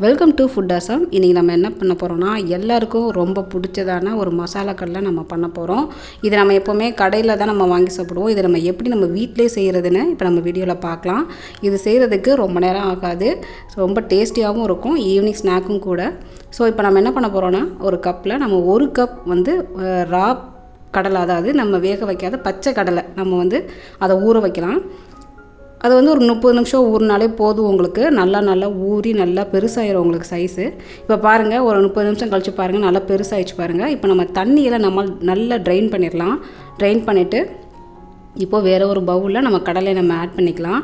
Welcome to food awesome. இன்றைக்கி நம்ம என்ன பண்ண போகிறோம்னா, எல்லாருக்கும் ரொம்ப பிடிச்சதான ஒரு மசாலா கடலை நம்ம பண்ண போகிறோம். இது நம்ம எப்போவுமே கடையில் தான் நம்ம வாங்கி சாப்பிடுவோம். இதை நம்ம எப்படி நம்ம வீட்டிலே செய்கிறதுன்னு இப்போ நம்ம வீடியோவில் பார்க்கலாம். இது செய்கிறதுக்கு ரொம்ப நேரம் ஆகாது, ரொம்ப டேஸ்டியாகவும் இருக்கும், ஈவினிங் ஸ்நாக்கும் கூட. ஸோ இப்போ நம்ம என்ன பண்ண போகிறோன்னா, ஒரு கப்பில் நம்ம 1 கப் வந்து ரா கடலை, அதாவது நம்ம வேக வைக்காத பச்சை கடலை, நம்ம வந்து அதை ஊற வைக்கலாம். அது வந்து ஒரு 30 நிமிஷம் ஊறினாலே போதும். உங்களுக்கு நல்லா ஊறி நல்லா பெருசாகிடும் உங்களுக்கு சைஸு. இப்போ பாருங்கள், ஒரு 30 நிமிஷம் கழித்து பாருங்கள், நல்லா பெருசாகிடுச்சு பாருங்கள். இப்போ நம்ம தண்ணியெல்லாம் நம்ம நல்லா ட்ரைன் பண்ணிடலாம். ட்ரைன் பண்ணிவிட்டு இப்போது வேறு ஒரு பவுலில் நம்ம கடலையை நம்ம ஆட் பண்ணிக்கலாம்.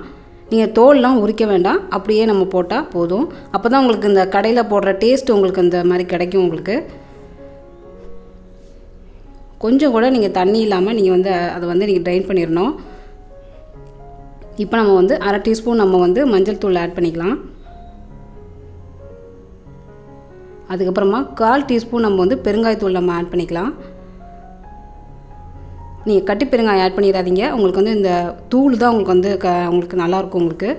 நீங்கள் தோல்லாம் உரிக்க வேண்டாம், அப்படியே நம்ம போட்டால் போதும். அப்போ தான் உங்களுக்கு இந்த கடையில் போடுற டேஸ்ட் உங்களுக்கு இந்த மாதிரி கிடைக்கும். உங்களுக்கு கொஞ்சம் கூட நீங்கள் தண்ணி இல்லாமல் நீங்கள் வந்து அதை வந்து நீங்கள் ட்ரைன் பண்ணிடணும். இப்போ நம்ம வந்து 1/2 டீஸ்பூன் நம்ம வந்து மஞ்சள் தூள் ஆட் பண்ணிக்கலாம். அதுக்கப்புறமா 1/4 டீஸ்பூன் நம்ம வந்து பெருங்காயத்தூள் நம்ம ஆட் பண்ணிக்கலாம். நீங்கள் கட்டி பெருங்காயம் ஆட் பண்ணிடாதீங்க, உங்களுக்கு வந்து இந்த தூள் தான் உங்களுக்கு வந்து உங்களுக்கு நல்லாயிருக்கும் உங்களுக்கு.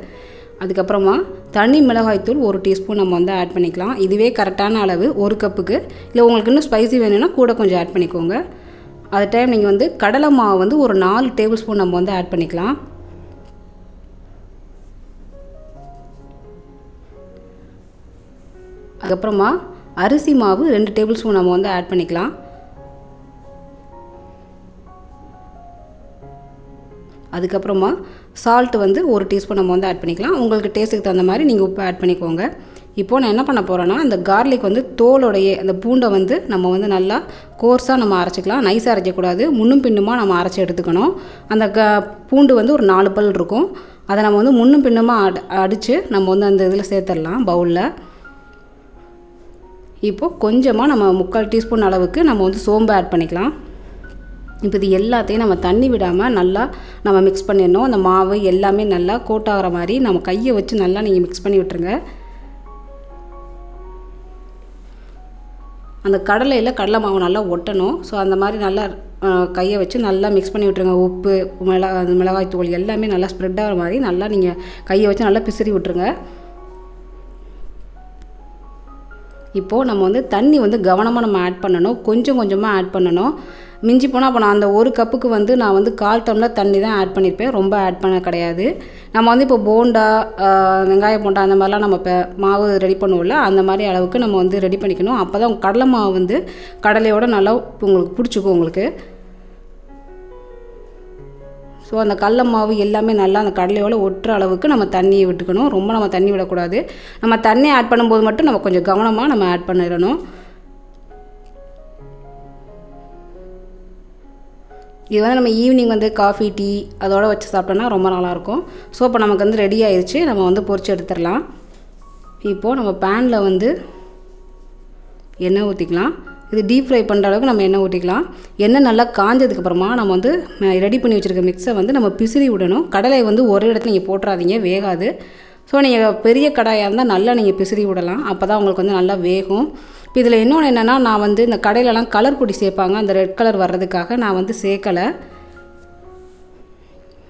அதுக்கப்புறமா தனி மிளகாய்த்தூள் 1 டீஸ்பூன் நம்ம வந்து ஆட் பண்ணிக்கலாம். இதுவே கரெக்டான அளவு 1 கப்புக்கு. இல்லை உங்களுக்கு இன்னும் ஸ்பைசி வேணும்னா கூட கொஞ்சம் ஆட் பண்ணிக்கோங்க. அது டைம் நீங்கள் வந்து கடலை மாவு வந்து ஒரு 4 டேபிள் ஸ்பூன் நம்ம வந்து ஆட் பண்ணிக்கலாம். அதுக்கப்புறமா அரிசி மாவு 2 டேபிள் ஸ்பூன் நம்ம வந்து ஆட் பண்ணிக்கலாம். அதுக்கப்புறமா சால்ட் வந்து 1 டீஸ்பூன் நம்ம வந்து ஆட் பண்ணிக்கலாம். உங்களுக்கு டேஸ்ட்டுக்கு தகுந்த மாதிரி நீங்கள் உப்பு ஆட் பண்ணிக்கோங்க. இப்போது நான் என்ன பண்ண போகிறேன்னா, அந்த கார்லிக் வந்து தோலோடையே அந்த பூண்டை வந்து நம்ம வந்து நல்லா கோர்ஸாக நம்ம அரைச்சிக்கலாம். நைஸாக அரைக்கக்கூடாது, முன்னும் பின்னுமாக நம்ம அரைச்சி எடுத்துக்கணும். அந்த பூண்டு வந்து ஒரு 4 பல் இருக்கும். அதை நம்ம வந்து முன்னும் பின்னுமாக அடித்து நம்ம வந்து அந்த இதில் சேர்த்துடலாம் பவுலில். இப்போது கொஞ்சமாக நம்ம 3/4 டீஸ்பூன் அளவுக்கு நம்ம வந்து சோம்பு ஆட் பண்ணிக்கலாம். இப்போ இது எல்லாத்தையும் நம்ம தண்ணி விடாமல் நல்லா நம்ம மிக்ஸ் பண்ணிடணும். அந்த மாவு எல்லாமே நல்லா கோட் ஆகிற மாதிரி நம்ம கையை வச்சு நல்லா நீங்கள் மிக்ஸ் பண்ணி விட்டுருங்க. அந்த கடலையில் கடலை மாவு நல்லா ஒட்டணும். ஸோ அந்த மாதிரி நல்லா கையை வச்சு நல்லா மிக்ஸ் பண்ணி விட்டுருங்க. உப்பு, மிளகாய் தூள் எல்லாமே நல்லா ஸ்ப்ரெட் ஆகிற மாதிரி நல்லா நீங்கள் கையை வச்சு நல்லா பிசிறி விட்டுருங்க. இப்போது நம்ம வந்து தண்ணி வந்து கவனமாக நம்ம ஆட் பண்ணணும், கொஞ்சம் கொஞ்சமாக ஆட் பண்ணணும். மிஞ்சி போனால் அப்போ நான் அந்த 1 கப்புக்கு வந்து நான் வந்து 1/4 டம்ளர் தண்ணி தான் ஆட் பண்ணியிருப்பேன், ரொம்ப ஆட் பண்ண கிடையாது. நம்ம வந்து இப்போ போண்டா, வெங்காய போண்டா அந்த மாதிரிலாம் நம்ம இப்போ மாவு ரெடி பண்ணுவோம்ல, அந்த மாதிரி அளவுக்கு நம்ம வந்து ரெடி பண்ணிக்கணும். அப்போ தான் கடலை மாவு வந்து கடலையோடு நல்லா உங்களுக்கு பிடிச்சிக்கும் உங்களுக்கு. ஸோ அந்த கடலை மாவு எல்லாமே நல்லா அந்த கடலையோடு ஒட்டுற அளவுக்கு நம்ம தண்ணியை விட்டுக்கணும். ரொம்ப நம்ம தண்ணி விடக்கூடாது. நம்ம தண்ணி ஆட் பண்ணும்போது மட்டும் நம்ம கொஞ்சம் கவனமாக நம்ம ஆட் பண்ணிடணும். இது வந்து நம்ம ஈவினிங் வந்து காஃபி, டீ அதோடு வச்சு சாப்பிட்டோன்னா ரொம்ப நல்லாயிருக்கும். ஸோ இப்போ நமக்கு வந்து ரெடி ஆயிடுச்சு, நம்ம வந்து பொரிச்சு எடுத்துடலாம். இப்போது நம்ம பேனில் வந்து எண்ணெய் ஊற்றிக்கலாம். இது டீப் ஃப்ரை பண்ணுற அளவுக்கு நம்ம எண்ணெய் ஊற்றிக்கலாம். எண்ணெய் நல்லா காஞ்சதுக்கப்புறமா நம்ம வந்து ரெடி பண்ணி வச்சுருக்க மிக்ஸை வந்து நம்ம பிசிறி விடணும். கடலை வந்து ஒரு இடத்துல நீங்கள் போட்டுறாதீங்க, வேகாது. ஸோ நீங்கள் பெரிய கடாயாக இருந்தால் நல்லா நீங்கள் பிசிறி விடலாம், அப்போ தான் உங்களுக்கு வந்து நல்லா வேகும். இப்போ இதில் இன்னொன்று என்னென்னா, நான் வந்து இந்த கடையிலலாம் கலர் பொடி சேர்ப்பாங்க, அந்த ரெட் கலர் வர்றதுக்காக நான் வந்து சேர்க்கலை.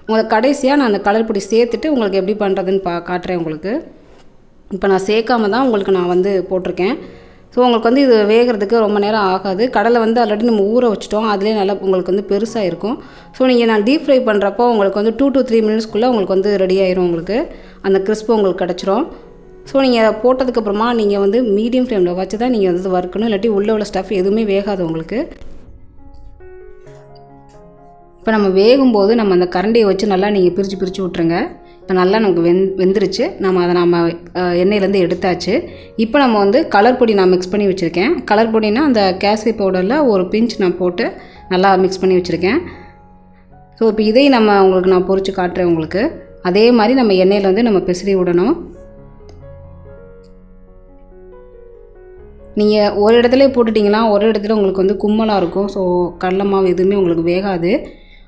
உங்களுக்கு கடைசியாக நான் அந்த கலர் பொடி சேர்த்துட்டு உங்களுக்கு எப்படி பண்ணுறதுன்னு காட்டுறேன் உங்களுக்கு. இப்போ நான் சேர்க்காம தான் உங்களுக்கு நான் வந்து போட்டிருக்கேன். ஸோ உங்களுக்கு வந்து இது வேகிறதுக்கு ரொம்ப நேரம் ஆகாது. கடலை வந்து ஆல்ரெடி நம்ம ஊற வச்சிட்டோம், அதிலே நல்லா உங்களுக்கு வந்து பெருசாக இருக்கும். ஸோ நீங்கள் நான் டீப் ஃப்ரை பண்ணுறப்போ உங்களுக்கு வந்து 2 to 3 மினிட்ஸ்க்குள்ளே உங்களுக்கு வந்து ரெடி ஆயிரும். உங்களுக்கு அந்த கிறிஸ்பு உங்களுக்கு கிடச்சிரும். ஸோ நீங்கள் அதை போட்டதுக்கப்புறமா நீங்கள் வந்து மீடியம் ஃப்ளேமில் வச்சு தான் நீங்கள் வந்து வறுக்கணும், இல்லாட்டி உள்ளே உள்ள ஸ்டஃப் எதுவுமே வேகாது உங்களுக்கு. இப்போ நம்ம வேகும்போது நம்ம அந்த கரண்டியை வச்சு நல்லா நீங்கள் பிரித்து விட்ருங்க. இப்போ நல்லா நமக்கு வெந்துருச்சு. நம்ம எண்ணெயிலேருந்து எடுத்தாச்சு. இப்போ நம்ம வந்து கலர் பொடி நான் மிக்ஸ் பண்ணி வச்சுருக்கேன். கலர் பொடினா அந்த கேசரி பவுடரில் ஒரு பிஞ்ச் நான் போட்டு நல்லா மிக்ஸ் பண்ணி வச்சுருக்கேன். ஸோ இப்போ இதையும் உங்களுக்கு நான் பொரித்து காட்டுறேன் உங்களுக்கு. அதே மாதிரி நம்ம எண்ணெயில் வந்து நம்ம பிசிறி விடணும். நீங்கள் ஒரு இடத்துல போட்டுட்டிங்கன்னா ஒரு இடத்துல உங்களுக்கு வந்து கும்மலாக இருக்கும். ஸோ கடலை மாவு எதுவுமே உங்களுக்கு வேகாது.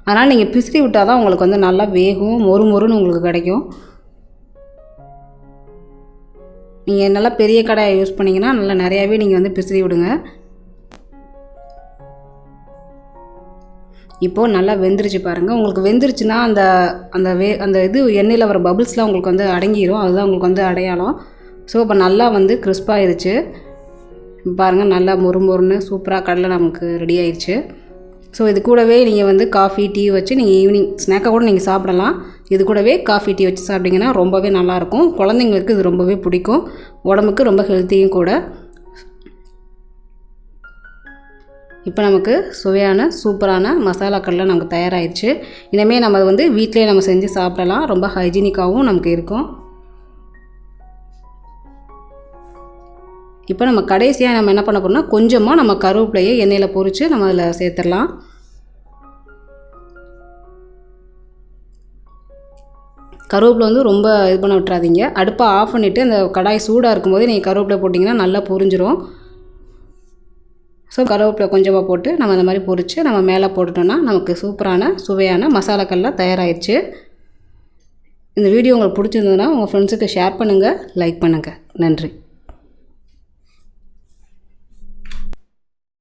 அதனால் நீங்கள் பிசிறி விட்டால் தான் உங்களுக்கு வந்து நல்லா வேகும், மொறுன்னு உங்களுக்கு கிடைக்கும். நீங்கள் நல்லா பெரிய கடாயை யூஸ் பண்ணிங்கன்னா நல்லா நிறையாவே நீங்கள் வந்து பிசிறி விடுங்க. இப்போது நல்லா வெந்துருச்சு பாருங்கள். உங்களுக்கு வெந்துருச்சுன்னா அந்த இது எண்ணெயில் வர பபிள்ஸ்லாம் உங்களுக்கு வந்து அடங்கிடும். அதுதான் உங்களுக்கு வந்து அடையாளம். ஸோ இப்போ நல்லா வந்து கிறிஸ்பாகிருச்சு பாருங்கள், நல்லா மொறுமொறுன்னு சூப்பராக கடலை நமக்கு ரெடி ஆயிடுச்சு. ஸோ இது கூடவே நீங்கள் வந்து காஃபி டீ வச்சு நீங்கள் ஈவினிங் ஸ்நாக்காக கூட நீங்கள் சாப்பிடலாம். இது கூடவே காஃபி டீ வச்சு சாப்பிட்டிங்கன்னா ரொம்பவே நல்லாயிருக்கும். குழந்தைங்களுக்கு இது ரொம்பவே பிடிக்கும், உடம்புக்கு ரொம்ப ஹெல்த்தியும் கூட. இப்போ நமக்கு சுவையான சூப்பரான மசாலா கடலை நமக்கு தயாராகிடுச்சு. இனிமேல் நம்ம வந்து வீட்டிலே நம்ம செஞ்சு சாப்பிடலாம். ரொம்ப ஹைஜீனிக்காகவும் நமக்கு இருக்கும். இப்போ நம்ம கடைசியாக நம்ம என்ன பண்ண போகிறோம்னா, கொஞ்சமாக நம்ம கருவேப்பிலையை எண்ணெயில் பொரித்து நம்ம அதில் சேர்த்துடலாம். கருவேப்பிலை வந்து ரொம்ப இது பண்ண விட்டுறாதீங்க. அடுப்பை ஆஃப் பண்ணிவிட்டு அந்த கடாய் சூடாக இருக்கும்போது நீங்கள் கருவேப்பிலை போட்டிங்கன்னா நல்லா பொரிஞ்சிரும். ஸோ கருவேப்பிலை கொஞ்சமாக போட்டு நம்ம அந்த மாதிரி பொரித்து நம்ம மேலே போட்டுட்டோன்னா நமக்கு சூப்பரான சுவையான மசாலாக்கள்ல தயாராகிடுச்சு. இந்த வீடியோ உங்களுக்கு பிடிச்சிருந்ததுன்னா உங்கள் ஃப்ரெண்ட்ஸுக்கு ஷேர் பண்ணுங்கள், லைக் பண்ணுங்கள். நன்றி.